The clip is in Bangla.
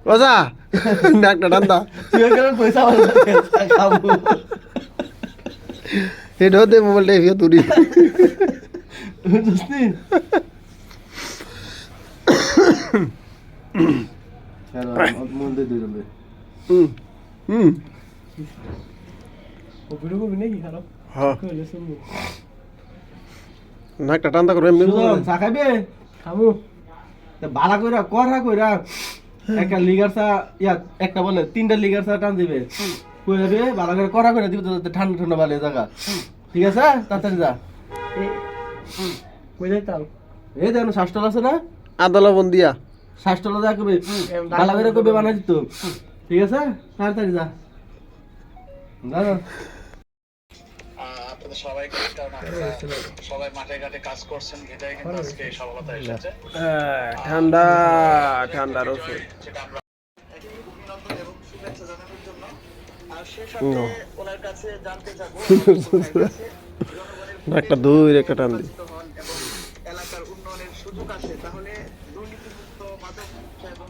কসা নাকটা টান্দা পয়সা খাবো এটা হতে মোবাইলটা এফিয়া তুলি মন্দির দুজন হুম হুম ভিডিও করবি নাকি খারাপ হ্যাঁ কইলে শুনবো নাকটা টান্দা করে এমনি চা খাইবে খাবো বালা কইরা করা কইরা একটা লিগার চা ইয়া একটা বলে তিনটা লিগার চা টান দিবে কই যাবে বালা করে করা করে দিবে তো ঠান্ডা ঠান্ডা বালে জায়গা ঠিক আছে তাড়াতাড়ি যা কই যাইতাম এই দেখো শ্বাসটল আছে না আদা লবণ দিয়া শ্বাসটল যা কবে বালা করে কবে বানাই দিত ঠিক আছে তাড়াতাড়ি যা যা যা। আপনাদের সবাইকে কারণ আপনারা সবাই মাঠে ঘাটে কাজ করছেন এটাই কিন্তু আজকে এই সফলতা এসেছে ঠান্ডা ঠান্ডার ওষুধ সেটা আমরা অভিনন্দন এবং শুভেচ্ছা জানানোর জন্য আর সেই সাথে ওনার কাছে জানতে চাবো একটা দূর একটা টান দি হন এবং এলাকার উন্নয়নের সুযোগ আছে তাহলে দুর্নীতিমুক্ত মাদক এবং